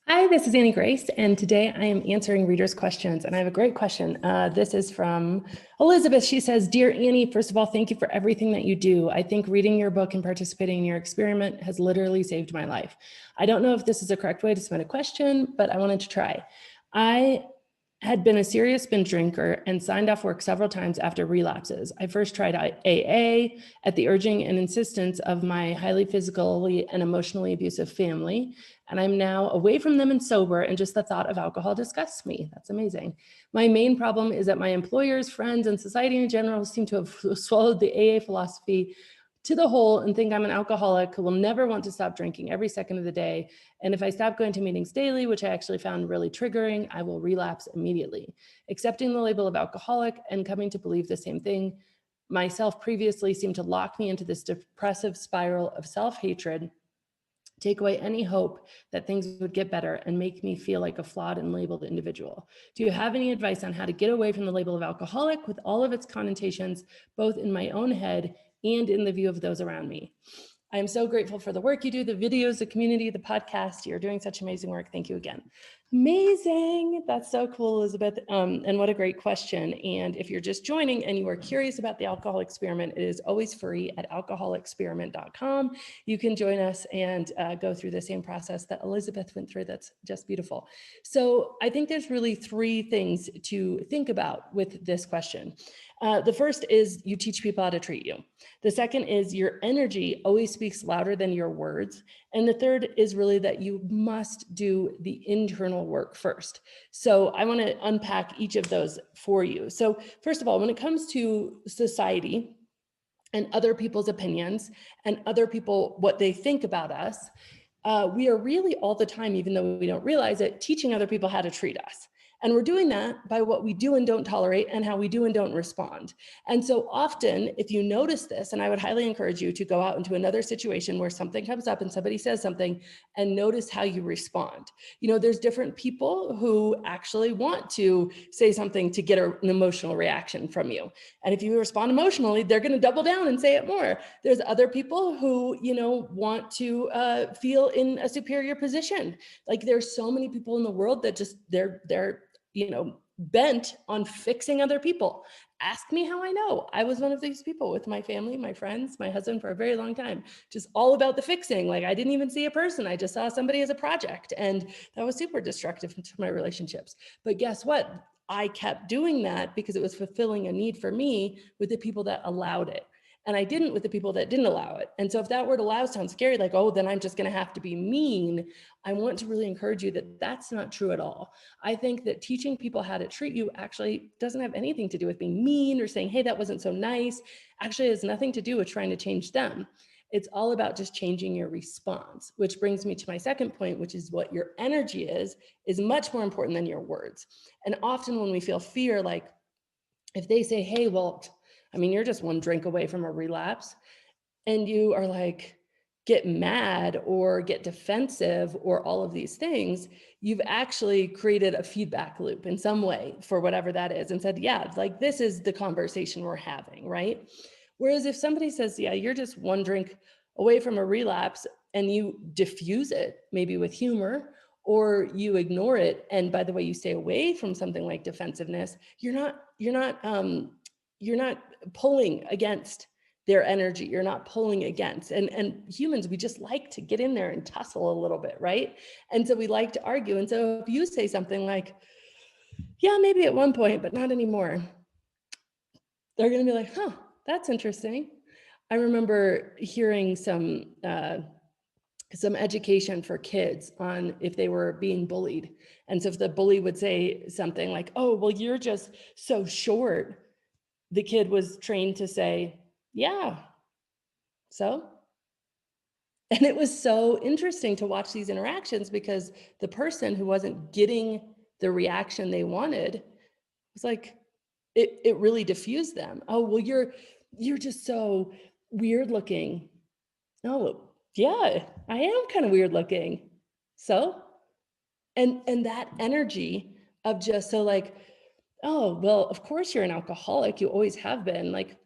Hi, this is Annie Grace, and today I am answering readers' questions, and I have a great question. This is from Elizabeth. She says, Dear Annie, first of all, thank you for everything that you do. I think reading your book and participating in your experiment has literally saved my life. I don't know if this is the correct way to submit a question, but I wanted to try. I had been a serious binge drinker and signed off work several times after relapses. I first tried AA at the urging and insistence of my highly physically and emotionally abusive family, and I'm now away from them and sober, and just the thought of alcohol disgusts me. That's amazing. My main problem is that my employers, friends, and society in general seem to have swallowed the AA philosophy to the whole and think I'm an alcoholic who will never want to stop drinking every second of the day. And if I stop going to meetings daily, which I actually found really triggering, I will relapse immediately. Accepting the label of alcoholic and coming to believe the same thing myself previously seemed to lock me into this depressive spiral of self-hatred, take away any hope that things would get better, and make me feel like a flawed and labeled individual. Do you have any advice on how to get away from the label of alcoholic with all of its connotations, both in my own head and in the view of those around me? I am so grateful for the work you do, the videos, the community, the podcast. You're doing such amazing work. Thank you again. Amazing. That's so cool, Elizabeth. And what a great question. And if you're just joining and you are curious about the alcohol experiment, it is always free at alcoholexperiment.com. You can join us and go through the same process that Elizabeth went through. That's just beautiful. So I think there's really three things to think about with this question. The first is you teach people how to treat you. The second is your energy always speaks louder than your words. And the third is really that you must do the internal work first. So I want to unpack each of those for you. So first of all, when it comes to society and other people's opinions and other people, what they think about us, we are really all the time, even though we don't realize it, teaching other people how to treat us. And we're doing that by what we do and don't tolerate and how we do and don't respond. And so often, if you notice this, and I would highly encourage you to go out into another situation where something comes up and somebody says something and notice how you respond. You know, there's different people who actually want to say something to get an emotional reaction from you. And if you respond emotionally, they're going to double down and say it more. There's other people who, you know, want to feel in a superior position. Like there's so many people in the world that just they're you know, bent on fixing other people. Ask me how I know. I was one of these people with my family, my friends, my husband for a very long time, just all about the fixing. Like I didn't even see a person. I just saw somebody as a project. And that was super destructive to my relationships. But guess what? I kept doing that because it was fulfilling a need for me with the people that allowed it. And I didn't with the people that didn't allow it. And so if that word allow sounds scary, like, oh, then I'm just going to have to be mean, I want to really encourage you that that's not true at all. I think that teaching people how to treat you actually doesn't have anything to do with being mean or saying, hey, that wasn't so nice. Actually, it has nothing to do with trying to change them. It's all about just changing your response, which brings me to my second point, which is what your energy is much more important than your words. And often when we feel fear, like if they say, hey, well, I mean, you're just one drink away from a relapse, and you are like, get mad or get defensive or all of these things, you've actually created a feedback loop in some way for whatever that is and said, yeah, like this is the conversation we're having, right? Whereas if somebody says, yeah, you're just one drink away from a relapse, and you diffuse it, maybe with humor, or you ignore it, and by the way, you stay away from something like defensiveness, you're not pulling against their energy. You're not pulling against. And humans, we just like to get in there and tussle a little bit, right? And so we like to argue. And so if you say something like, yeah, maybe at one point, but not anymore, they're going to be like, huh, that's interesting. I remember hearing some education for kids on if they were being bullied. And so if the bully would say something like, oh, well, you're just so short, the kid was trained to say, yeah, so? And it was so interesting to watch these interactions because the person who wasn't getting the reaction they wanted was like, it really diffused them. Oh, well, you're just so weird looking. Oh, yeah, I am kind of weird looking. So? And that energy of just so like, oh, well, of course you're an alcoholic. You always have been. Like,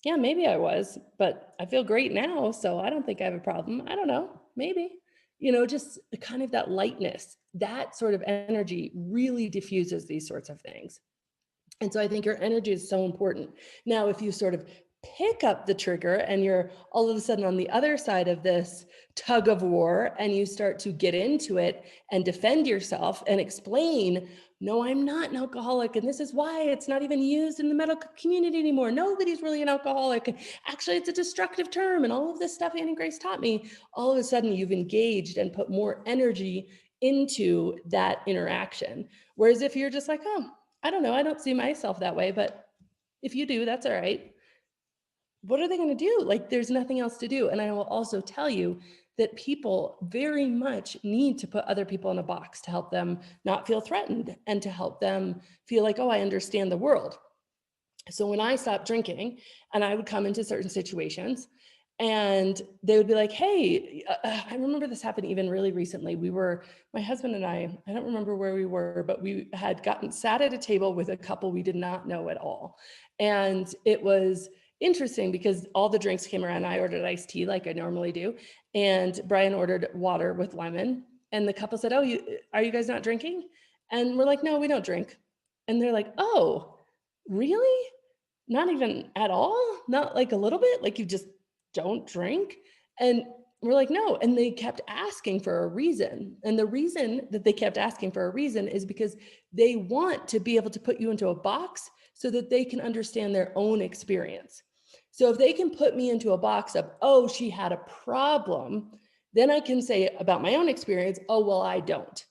yeah, maybe I was, but I feel great now. So I don't think I have a problem. I don't know, maybe. just kind of that lightness, that sort of energy really diffuses these sorts of things. And so I think your energy is so important. Now, if you sort of pick up the trigger and you're all of a sudden on the other side of this tug of war and you start to get into it and defend yourself and explain, no, I'm not an alcoholic. And this is why it's not even used in the medical community anymore. Nobody's really an alcoholic. Actually, it's a destructive term. And all of this stuff Annie Grace taught me, all of a sudden you've engaged and put more energy into that interaction. Whereas if you're just like, oh, I don't know, I don't see myself that way, but if you do, that's all right. What are they going to do? Like, there's nothing else to do. And I will also tell you that people very much need to put other people in a box to help them not feel threatened and to help them feel like, oh, I understand the world. So when I stopped drinking and I would come into certain situations and they would be like, hey, I remember this happened even really recently. My husband and I don't remember where we were, but we had sat at a table with a couple we did not know at all. And it was interesting because all the drinks came around. I ordered iced tea like I normally do. And Brian ordered water with lemon. And the couple said, oh, are you guys not drinking? And we're like, no, we don't drink. And they're like, oh, really? Not even at all? Not like a little bit? Like you just don't drink? And we're like, no. And they kept asking for a reason. And the reason that they kept asking for a reason is because they want to be able to put you into a box so that they can understand their own experience. So if they can put me into a box of, oh, she had a problem, then I can say about my own experience, oh, well, I don't.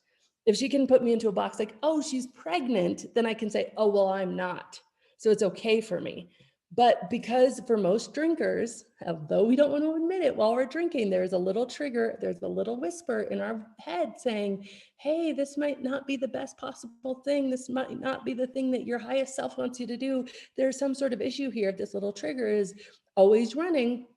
If she can put me into a box like, oh, she's pregnant, then I can say, oh, well, I'm not. So it's okay for me. But because for most drinkers, although we don't want to admit it while we're drinking, there's a little trigger, there's a little whisper in our head saying, hey, this might not be the best possible thing. This might not be the thing that your highest self wants you to do. There's some sort of issue here. This little trigger is always running.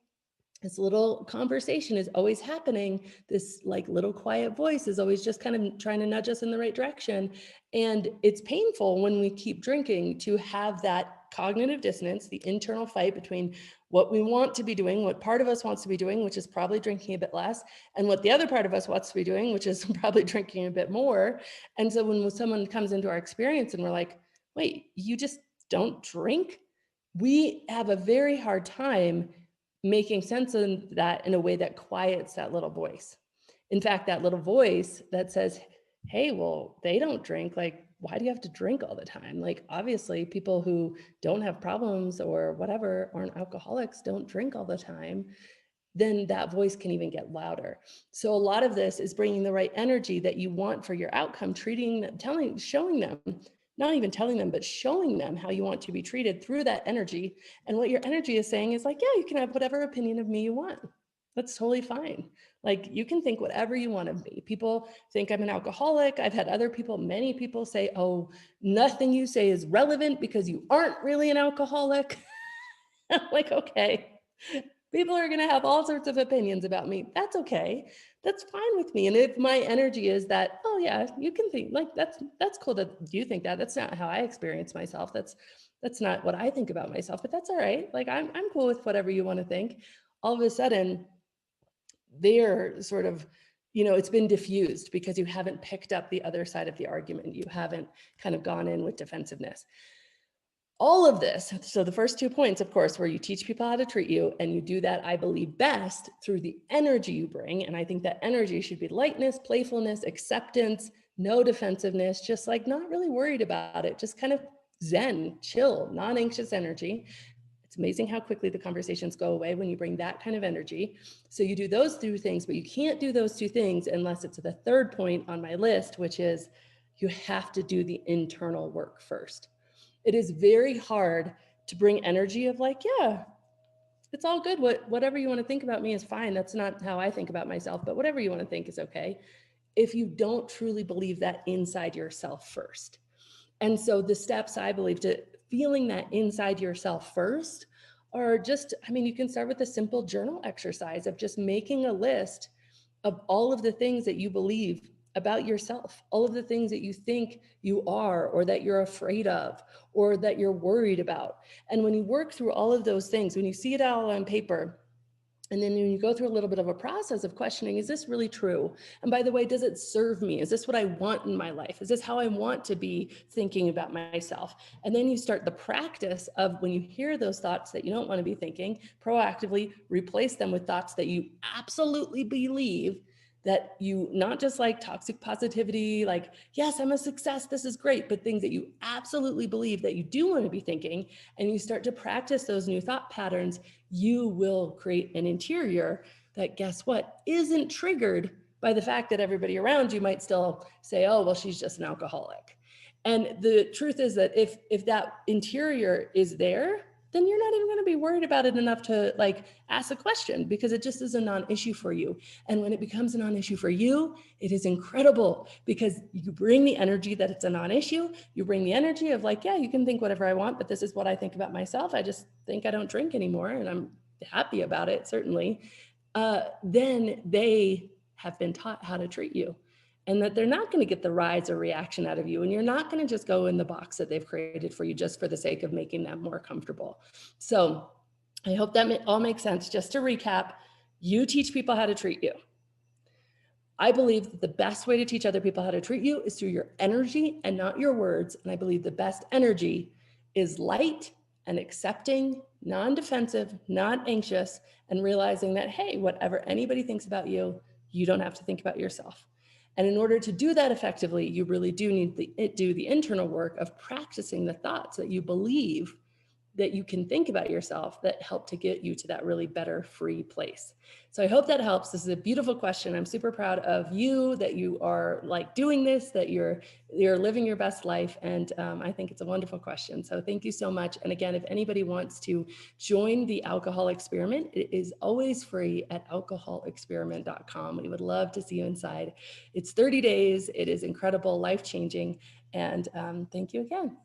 This little conversation is always happening. This like little quiet voice is always just kind of trying to nudge us in the right direction. And it's painful when we keep drinking to have that cognitive dissonance, the internal fight between what we want to be doing, what part of us wants to be doing, which is probably drinking a bit less, and what the other part of us wants to be doing, which is probably drinking a bit more. And so when someone comes into our experience and we're like, wait, you just don't drink? We have a very hard time making sense of that in a way that quiets that little voice. In fact, that little voice that says, hey, well, they don't drink, like, why do you have to drink all the time? Like, obviously, people who don't have problems or whatever, aren't alcoholics, don't drink all the time. Then that voice can even get louder. So a lot of this is bringing the right energy that you want for your outcome, showing them, not even telling them, but showing them how you want to be treated through that energy. And what your energy is saying is like, yeah, you can have whatever opinion of me you want. That's totally fine. Like you can think whatever you want of me. People think I'm an alcoholic. I've had many people say, oh, nothing you say is relevant because you aren't really an alcoholic. I'm like, okay, people are going to have all sorts of opinions about me. That's okay. That's fine with me. And if my energy is that, oh yeah, you can think like that's cool that you think that. That's not how I experience myself. That's not what I think about myself, but that's all right. Like I'm cool with whatever you want to think. All of a sudden, they're sort of, it's been diffused because you haven't picked up the other side of the argument. You haven't kind of gone in with defensiveness. All of this, so the first 2 points, of course, where you teach people how to treat you, and you do that, I believe, best through the energy you bring. And I think that energy should be lightness, playfulness, acceptance, no defensiveness, just like not really worried about it, just kind of zen, chill, non-anxious energy. It's amazing how quickly the conversations go away when you bring that kind of energy. So you do those 2 things, but you can't do those 2 things unless it's the third point on my list, which is you have to do the internal work first. It is very hard to bring energy of like, yeah, it's all good. Whatever you want to think about me is fine. That's not how I think about myself, but whatever you want to think is okay. If you don't truly believe that inside yourself first. And so the steps I believe to feeling that inside yourself first are just, you can start with a simple journal exercise of just making a list of all of the things that you believe about yourself, all of the things that you think you are, or that you're afraid of, or that you're worried about. And when you work through all of those things, when you see it all on paper, And then you go through a little bit of a process of questioning, is this really true? And by the way, does it serve me? Is this what I want in my life? Is this how I want to be thinking about myself? And then you start the practice of, when you hear those thoughts that you don't want to be thinking, proactively replace them with thoughts that you absolutely believe, that you, not just like toxic positivity, like, yes, I'm a success, this is great, but things that you absolutely believe that you do want to be thinking. And you start to practice those new thought patterns, you will create an interior that, guess what, isn't triggered by the fact that everybody around you might still say, oh, well, she's just an alcoholic. And the truth is that if that interior is there, then you're not even going to be worried about it enough to like ask a question, because it just is a non-issue for you. And when it becomes a non-issue for you, it is incredible, because you bring the energy that it's a non-issue. You bring the energy of like, yeah, you can think whatever I want, but this is what I think about myself. I just think I don't drink anymore, and I'm happy about it, certainly. Then they have been taught how to treat you, and that they're not going to get the rise or reaction out of you. And you're not going to just go in the box that they've created for you just for the sake of making them more comfortable. So I hope that all makes sense. Just to recap, you teach people how to treat you. I believe that the best way to teach other people how to treat you is through your energy and not your words. And I believe the best energy is light and accepting, non-defensive, not anxious, and realizing that, hey, whatever anybody thinks about you, you don't have to think about yourself. And in order to do that effectively, you really do need to do the internal work of practicing the thoughts that you believe that you can think about yourself that help to get you to that really better, free place. So I hope that helps. This is a beautiful question. I'm super proud of you that you are like doing this, that you're living your best life. And I think it's a wonderful question. So thank you so much. And again, if anybody wants to join the Alcohol Experiment, it is always free at alcoholexperiment.com. We would love to see you inside. It's 30 days. It is incredible, life-changing. And thank you again.